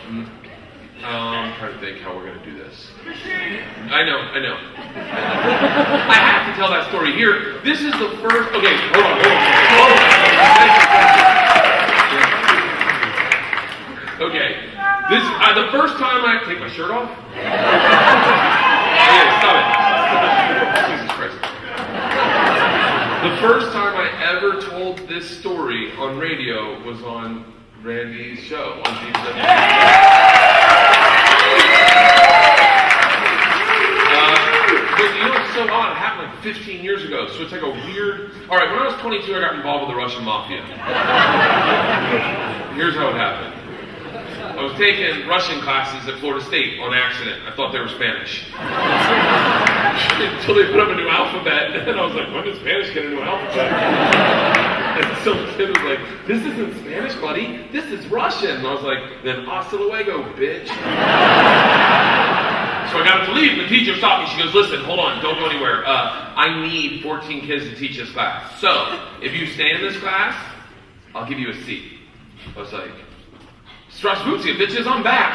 I'm trying to think how we're going to do this. I know. I have to tell that story here. This is the first... Okay, hold on. Okay, this the first time I... Take my shirt off? Okay, stop it. Jesus Christ. The first time I ever told this story on radio was on Randy's show on TV. But you know what's so odd? It happened like 15 years ago, so it's like a weird... Alright, when I was 22, I got involved with the Russian Mafia. Here's how it happened. I was taking Russian classes at Florida State on accident. I thought they were Spanish. Until they put up a new alphabet, and I was like, when did Spanish get a new alphabet? And some kid was like, this isn't Spanish, buddy. This is Russian. And I was like, then hasta luego, bitch. So I got to leave. The teacher stopped me. She goes, listen, hold on, don't go anywhere. I need 14 kids to teach this class. So, if you stay in this class, I'll give you a seat. I was like, Strasbourgia, bitches, I'm back.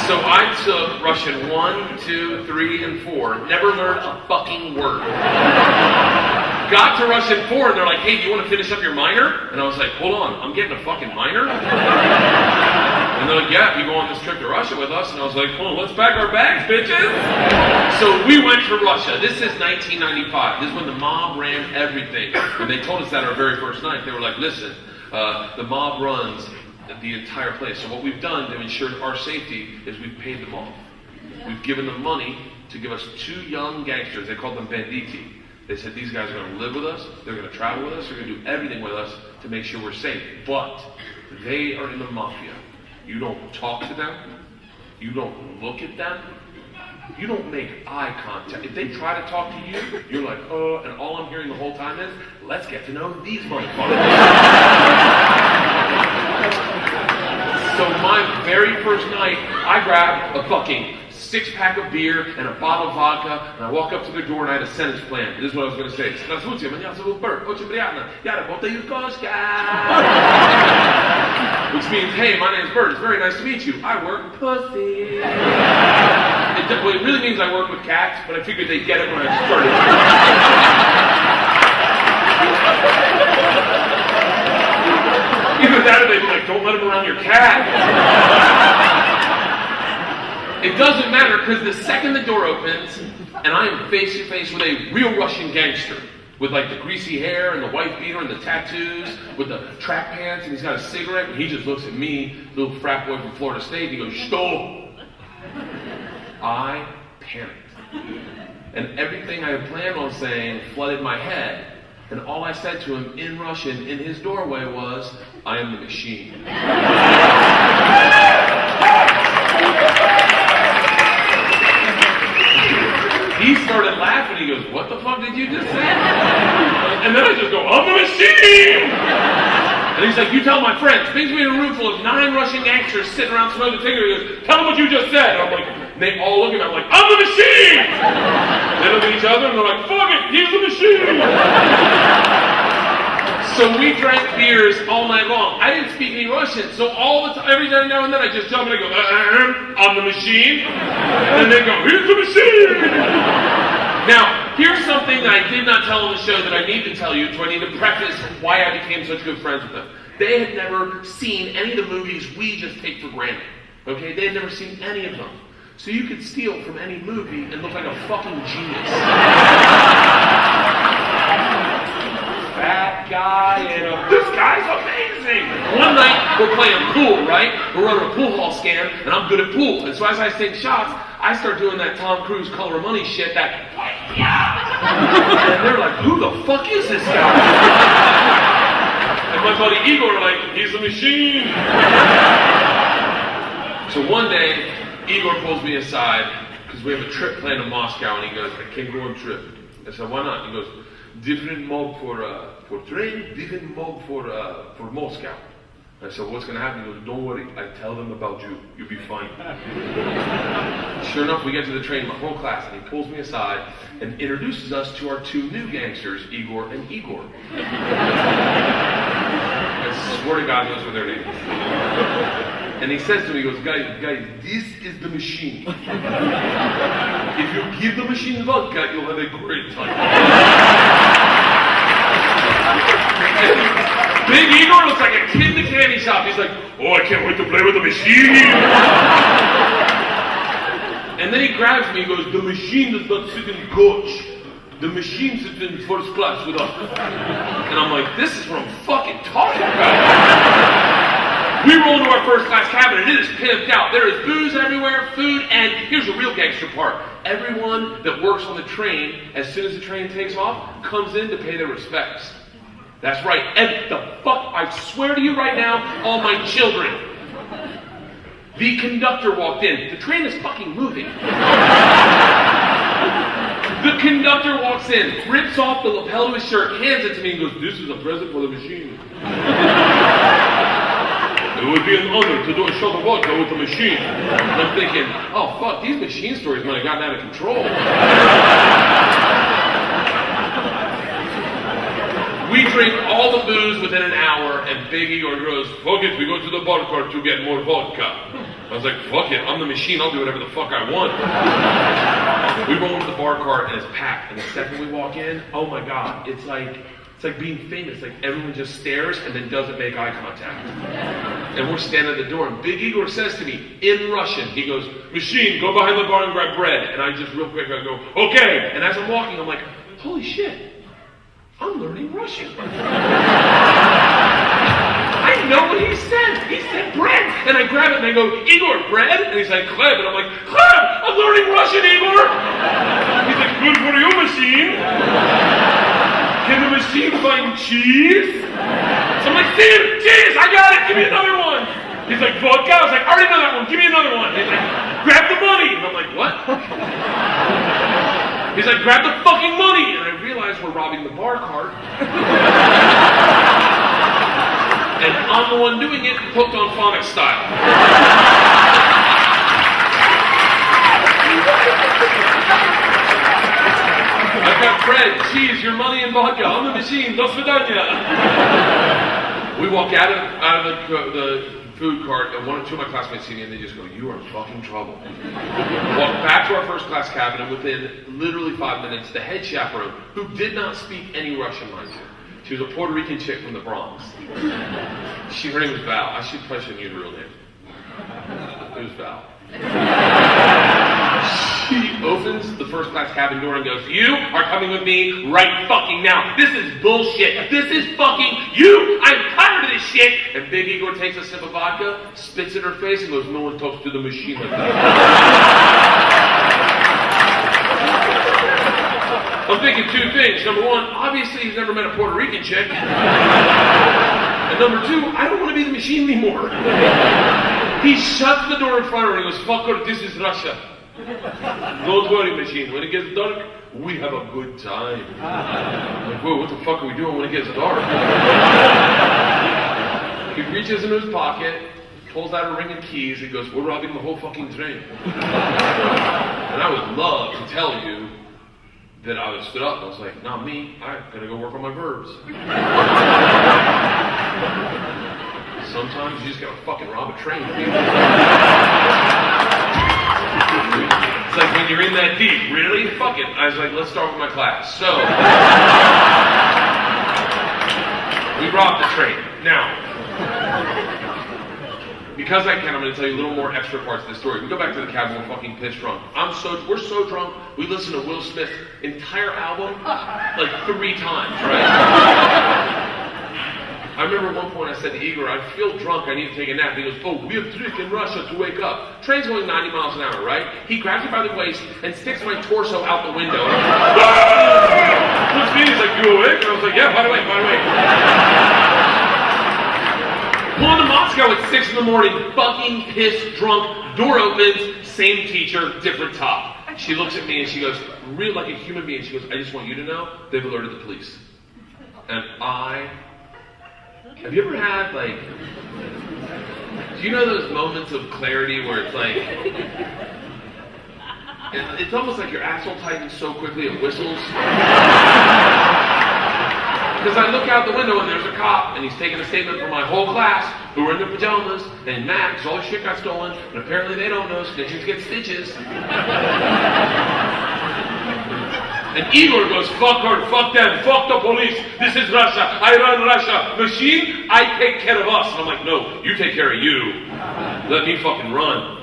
So I took Russian 1, 2, 3, and 4. Never learned a fucking word. Got to Russian 4 and they're like, hey, do you want to finish up your minor? And I was like, hold on, I'm getting a fucking minor? And they're like, yeah, if you go on this trip to Russia with us. And I was like, hold on, let's pack our bags, bitches. So we went to Russia. This is 1995. This is when the mob ran everything. And they told us that our very first night. They were like, listen, the mob runs the entire place. So what we've done to ensure our safety is we've paid them off. We've given them money to give us 2 young gangsters. They called them banditi. They said these guys are going to live with us, they're going to travel with us, they're going to do everything with us to make sure we're safe. But they are in the mafia. You don't talk to them. You don't look at them. You don't make eye contact. If they try to talk to you, you're like, and all I'm hearing the whole time is, let's get to know these motherfuckers. So my very first night, I grabbed a fucking 6-pack of beer and a bottle of vodka, and I walk up to the door and I had a sentence plan. This is what I was going to say. Здравствуйте, меня зовут Берт, очень приятно. Я работаю кошка. Which means, hey, my name's Bert. It's very nice to meet you. I work pussy. It really means I work with cats, but I figured they'd get it when I started. Either that or they'd be like, don't let him around your cat. It doesn't matter, because the second the door opens, and I am face to face with a real Russian gangster, with like the greasy hair and the white beater and the tattoos, with the track pants, and he's got a cigarette, and he just looks at me, little frat boy from Florida State, and he goes, "Stop!" I panicked. And everything I had planned on saying flooded my head. And all I said to him in Russian in his doorway was, I am the machine. He started laughing. He goes, what the fuck did you just say? And then I just go, I'm the machine! And he's like, you tell my friends. Brings me in a room full of 9 Russian gangsters sitting around smoking cigarettes. He goes, tell them what you just said. And I'm like, and they all look at me. I'm like, I'm the machine! They look at each other and they're like, fuck it, he's the machine! So we drank beers all night long. I didn't speak any Russian, so all the time, every now and then I just jump and I go, I'm the machine. And then they go, he's the machine! Now, here's something that I did not tell on the show that I need to tell you, so I need to preface why I became such good friends with them. They had never seen any of the movies we just take for granted. Okay? They had never seen any of them. So you could steal from any movie and look like a fucking genius. That guy and this guy's amazing. One night we're playing pool, right? We're running a pool hall scam, and I'm good at pool. And so as I take shots, I start doing that Tom Cruise Color of Money shit. That and they're like, who the fuck is this guy? And my buddy Igor are like, he's a machine. So one day, Igor pulls me aside because we have a trip planned to Moscow, and he goes, I can't go on trip. I said, why not? He goes, different mode for train, different mode for Moscow. I said, what's going to happen? He goes, don't worry, I tell them about you. You'll be fine. Sure enough, we get to the train, my whole class, and he pulls me aside and introduces us to our 2 new gangsters, Igor and Igor. I swear to God, those were their names. And he says to me, he goes, guys, this is the machine. If you give the machine vodka, you'll have a great time. Big Igor looks like a kid in the candy shop. He's like, oh, I can't wait to play with the machine. And then he grabs me, he goes, the machine does not sit in coach. The machine sits in first class with us. And I'm like, this is what I'm fucking talking about. We roll into our first class cabin and it is pimped out. There is booze everywhere, food, and here's the real gangster part. Everyone that works on the train, as soon as the train takes off, comes in to pay their respects. That's right. And the fuck, I swear to you right now, all my children. The conductor walked in. The train is fucking moving. The conductor walks in, rips off the lapel of his shirt, hands it to me and goes, this is a present for the machine. It would be an honor to do a shot of vodka with the machine. And I'm thinking, oh fuck, these machine stories might have gotten out of control. We drink all the booze within an hour, and Big Igor goes, fuck it, we go to the bar cart to get more vodka. I was like, fuck it, I'm the machine, I'll do whatever the fuck I want. We roll into the bar cart and it's packed, and the second we walk in, oh my god, it's like being famous. Like everyone just stares and then doesn't make eye contact. And we're standing at the door, and Big Igor says to me in Russian, he goes, machine, go behind the bar and grab bread. And I just real quick, I go, okay. And as I'm walking, I'm like, holy shit, I'm learning Russian. I know what he said. He said bread. And I grab it and I go, Igor, bread? And he's like, Kleb. And I'm like, Kleb, I'm learning Russian, Igor. He's like, good for you, machine. Can the machine find cheese? I'm like, Steve, cheese, I got it. Give me another one. He's like, vodka? I was like, I already know that one. Give me another one. He's like, grab the money. And I'm like, what? He's like, grab the fucking money. And I realize we're robbing the bar cart. And I'm the one doing it, hooked on phonics style. I've got bread, cheese, your money, and vodka. I'm the machine. Do svidaniya. We walk out of the food cart, and one or two of my classmates see me, and they just go, you are in fucking trouble. Walk back to our first class cabin, and within literally 5 minutes, the head chaperone, who did not speak any Russian, mind you, she was a Puerto Rican chick from the Bronx. Her name was Val. I should probably shouldn't use her real name. It was Val. She opens the first class cabin door and goes, you are coming with me right fucking now. This is bullshit. This is fucking you. I'm tired of this shit. And Big Igor takes a sip of vodka, spits in her face, and goes, no one talks to the machine like that. I'm thinking two things. Number one, obviously he's never met a Puerto Rican chick. And number two, I don't want to be the machine anymore. He shuts the door in front of her and he goes, fucker, this is Russia. Don't worry, machine. When it gets dark, we have a good time. I'm like, whoa, what the fuck are we doing when it gets dark? He reaches into his pocket, pulls out a ring of keys, and goes, we're robbing the whole fucking train. And I would love to tell you that I was stood up and I was like, not me, I'm gonna go work on my verbs. Sometimes you just gotta fucking rob a train. It's like when you're in that deep, really? Fuck it. I was like, let's start with my class. So, we robbed the train. Now, because I can, I'm going to tell you a little more extra parts of the story. We go back to the cabin, we're fucking piss drunk. We're so drunk, we listen to Will Smith's entire album like 3 times, right? I remember at one point I said to Igor, I feel drunk, I need to take a nap. He goes, oh, we have trick in Russia to wake up. Train's going 90 miles an hour, right? He grabs me by the waist and sticks my torso out the window. What's me? He's like, you awake? And I was like, yeah, by the way. Pulling to Moscow at 6 in the morning, fucking pissed drunk, door opens, same teacher, different top. She looks at me and she goes, real like a human being, she goes, I just want you to know, they've alerted the police. And have you ever had, like, do you know those moments of clarity where it's like, it's almost like your asshole tightens so quickly it whistles? Because I look out the window and there's a cop, and he's taking a statement from my whole class, who were in their pajamas, and mad because all their shit got stolen, and apparently they don't know snitches get stitches. And Igor goes, fuck her, fuck them, fuck the police, this is Russia, I run Russia. Machine, I take care of us. And I'm like, no, you take care of you. Let me fucking run.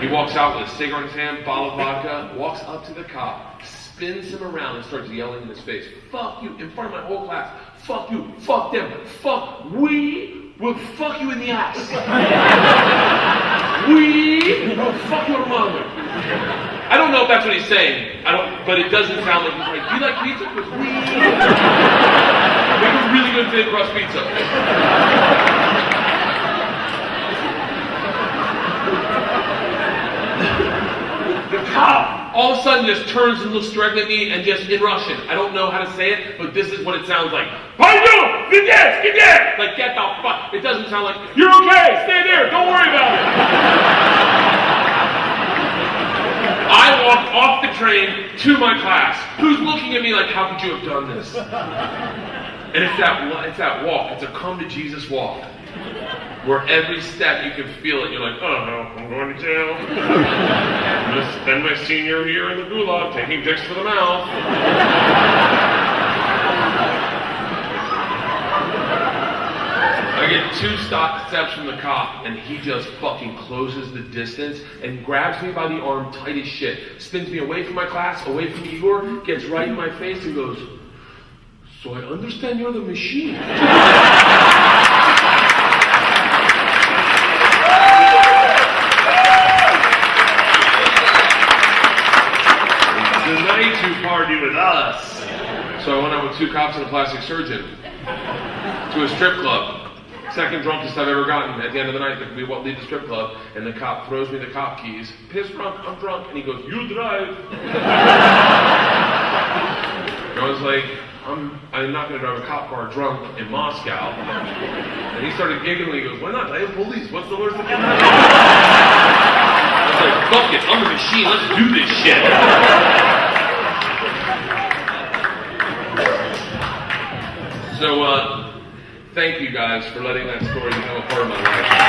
He walks out with a cigarette in his hand, bottle of vodka, walks up to the cop, spins him around and starts yelling in his face, fuck you, in front of my whole class, fuck you, fuck them, fuck, we will fuck you in the ass. We will fuck your mother. I don't know if that's what he's saying, but it doesn't sound like he's like, do you like pizza? Because we make a really good thin crust pizza. The cop all of a sudden just turns and looks directly at me and just in Russian. I don't know how to say it, but this is what it sounds like. Pardon! Get there! Like, get the fuck. It doesn't sound like, you're okay, stay there, don't worry about it. I walk off the train to my class, who's looking at me like, how could you have done this? And it's that walk, it's a come to Jesus walk. Where every step you can feel it, you're like, oh no, I'm going to jail. I'm going to spend my senior year in the gulag taking dicks for the mouth. I get 2 steps from the cop, and he just fucking closes the distance and grabs me by the arm tight as shit, spins me away from my class, away from Igor, gets right in my face and goes, so I understand you're the machine. Tonight you party with us. So I went out with 2 cops and a plastic surgeon to a strip club. Second drunkest I've ever gotten. At the end of the night, we leave the strip club, and the cop throws me the cop keys. Piss drunk, I'm drunk, and he goes, you drive. And I was like, I'm not going to drive a cop car drunk in Moscow. And he started giggling. He goes, why not? I have police. What's the worst that can happen? I was like, fuck it. I'm the machine. Let's do this shit. So, thank you guys for letting that story become a part of my life.